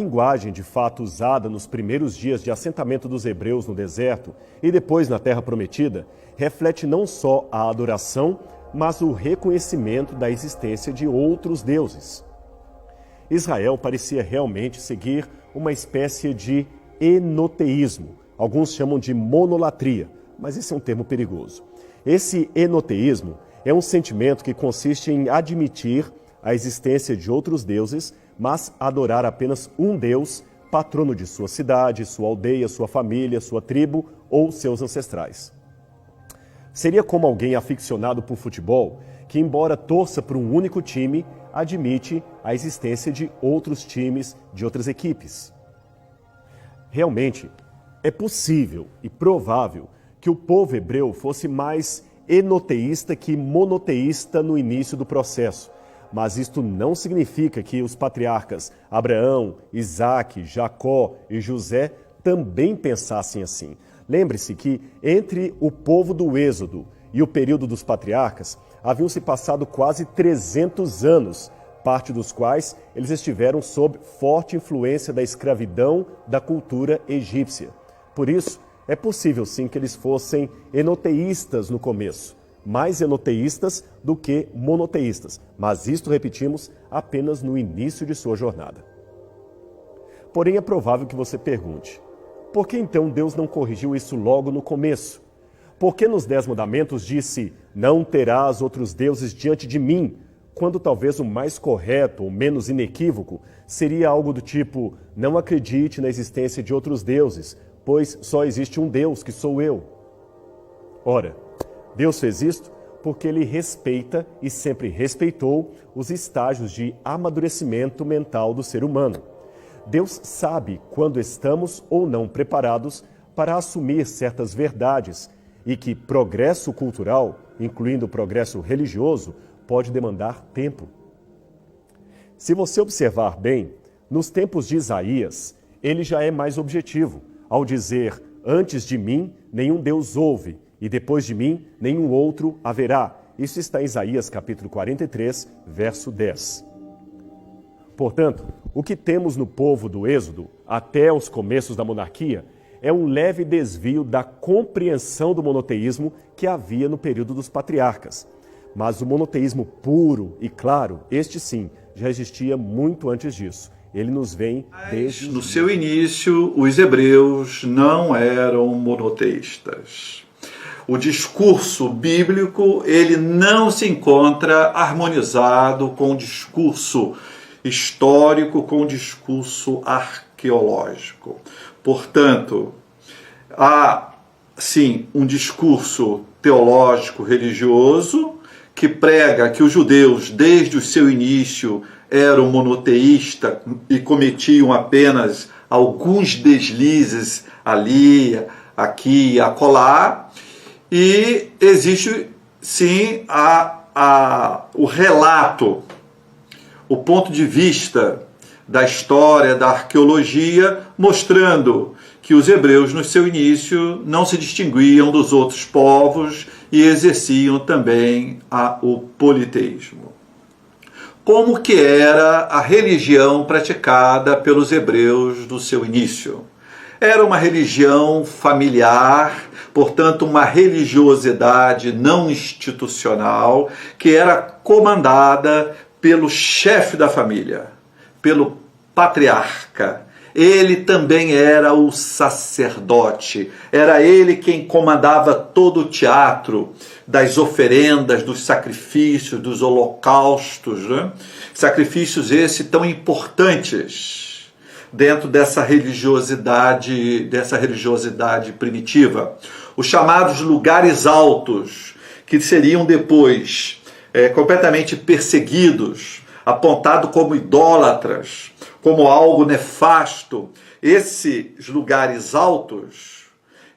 linguagem de fato usada nos primeiros dias de assentamento dos hebreus no deserto e depois na Terra Prometida reflete não só a adoração, mas o reconhecimento da existência de outros deuses. Israel parecia realmente seguir uma espécie de enoteísmo. Alguns chamam de monolatria, mas esse é um termo perigoso. Esse enoteísmo é um sentimento que consiste em admitir a existência de outros deuses, mas adorar apenas um Deus, patrono de sua cidade, sua aldeia, sua família, sua tribo ou seus ancestrais. Seria como alguém aficionado por futebol que, embora torça por um único time, admite a existência de outros times, de outras equipes. Realmente, é possível e provável que o povo hebreu fosse mais enoteísta que monoteísta no início do processo, mas isto não significa que os patriarcas Abraão, Isaque, Jacó e José também pensassem assim. Lembre-se que entre o povo do Êxodo e o período dos patriarcas, haviam se passado quase 300 anos, parte dos quais eles estiveram sob forte influência da escravidão da cultura egípcia. Por isso, é possível sim que eles fossem enoteístas no começo, mais enoteístas do que monoteístas, mas isto, repetimos, apenas no início de sua jornada. Porém, é provável que você pergunte, por que então Deus não corrigiu isso logo no começo? Por que nos 10 mandamentos disse, não terás outros deuses diante de mim, quando talvez o mais correto ou menos inequívoco seria algo do tipo, não acredite na existência de outros deuses, pois só existe um Deus, que sou eu. Ora, Deus fez isto porque Ele respeita e sempre respeitou os estágios de amadurecimento mental do ser humano. Deus sabe quando estamos ou não preparados para assumir certas verdades e que progresso cultural, incluindo o progresso religioso, pode demandar tempo. Se você observar bem, nos tempos de Isaías, ele já é mais objetivo, ao dizer, antes de mim nenhum Deus houve, e depois de mim nenhum outro haverá. Isso está em Isaías capítulo 43, verso 10. Portanto, o que temos no povo do Êxodo, até os começos da monarquia, é um leve desvio da compreensão do monoteísmo que havia no período dos patriarcas. Mas o monoteísmo puro e claro, este sim, já existia muito antes disso. Ele nos vem desde... No seu início, os hebreus não eram monoteístas. O discurso bíblico, ele não se encontra harmonizado com o discurso histórico, com o discurso arqueológico. Portanto, há, sim, um discurso teológico religioso que prega que os judeus, desde o seu início, eram monoteístas e cometiam apenas alguns deslizes ali, aqui e acolá. E existe, sim, o relato, o ponto de vista da história, da arqueologia, mostrando que os hebreus, no seu início, não se distinguiam dos outros povos e exerciam também o politeísmo. Como que era a religião praticada pelos hebreus no seu início? Era uma religião familiar, portanto, uma religiosidade não institucional, que era comandada pelo chefe da família, pelo patriarca. Ele também era o sacerdote, era ele quem comandava todo o teatro das oferendas, dos sacrifícios, dos holocaustos, né? Sacrifícios esses tão importantes dentro dessa religiosidade primitiva. Os chamados lugares altos, que seriam depois completamente perseguidos, apontados como idólatras, como algo nefasto. Esses lugares altos,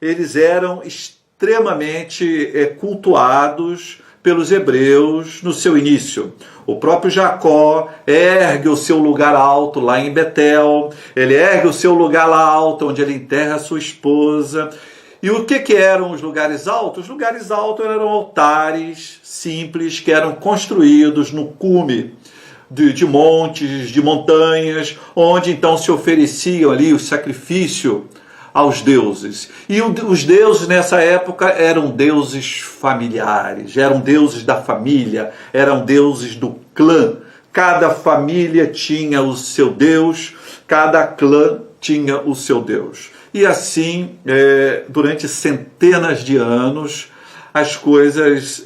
eles eram extremamente cultuados pelos hebreus no seu início. O próprio Jacó ergue o seu lugar alto lá em Betel, ele ergue o seu lugar lá alto onde ele enterra a sua esposa. E o que eram os lugares altos? Os lugares altos eram altares simples que eram construídos no cume, de montes, de montanhas, onde então se ofereciam ali o sacrifício aos deuses. E os deuses nessa época eram deuses familiares, eram deuses da família, eram deuses do clã. Cada família tinha o seu deus, cada clã tinha o seu deus. E assim, durante centenas de anos, as coisas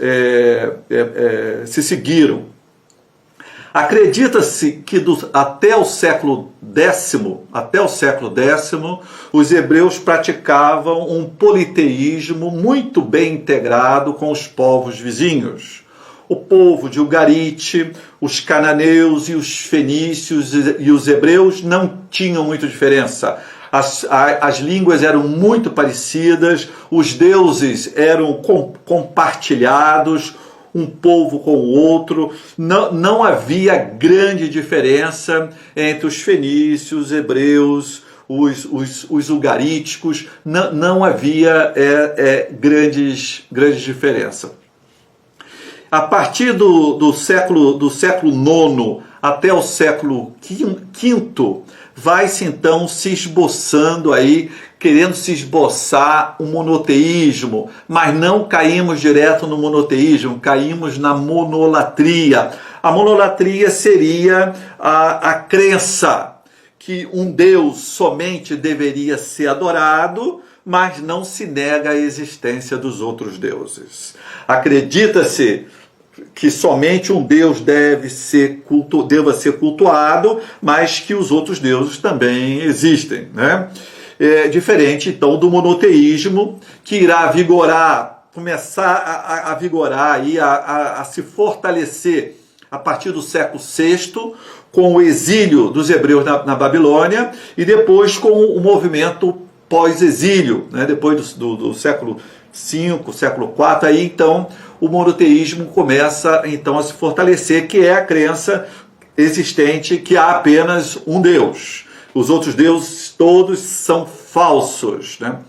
se seguiram. Acredita-se que até o século X, os hebreus praticavam um politeísmo muito bem integrado com os povos vizinhos. O povo de Ugarite, os cananeus e os fenícios e os hebreus não tinham muita diferença. As línguas eram muito parecidas, os deuses eram compartilhados, um povo com o outro, não havia grande diferença entre os fenícios, os hebreus, os ugaríticos, não havia grandes diferenças. A partir do século IX até o século V, vai-se então se esboçando aí, querendo se esboçar o monoteísmo, mas não caímos direto no monoteísmo, caímos na monolatria. A monolatria seria a crença que um Deus somente deveria ser adorado, mas não se nega a existência dos outros deuses. Acredita-se que somente um Deus deva ser cultuado, mas que os outros deuses também existem, né? Diferente, então, do monoteísmo, que irá começar a vigorar, a se fortalecer a partir do século VI, com o exílio dos hebreus na Babilônia, e depois com o movimento pós-exílio, né? Depois do século V, século IV, aí então o monoteísmo começa então a se fortalecer, que é a crença existente que há apenas um Deus. Os outros deuses todos são falsos, né?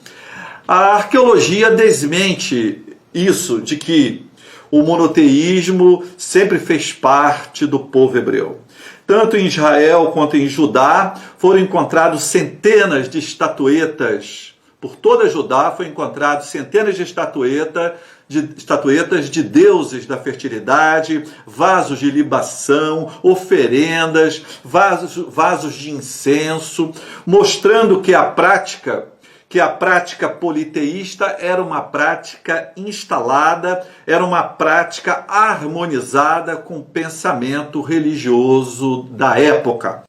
A arqueologia desmente isso, de que o monoteísmo sempre fez parte do povo hebreu. Tanto em Israel quanto em Judá foram encontrados centenas de estatuetas. Por toda Judá foram encontradas centenas de estatuetas de deuses da fertilidade, vasos de libação, oferendas, vasos de incenso, mostrando que a prática politeísta era uma prática instalada, era uma prática harmonizada com o pensamento religioso da época.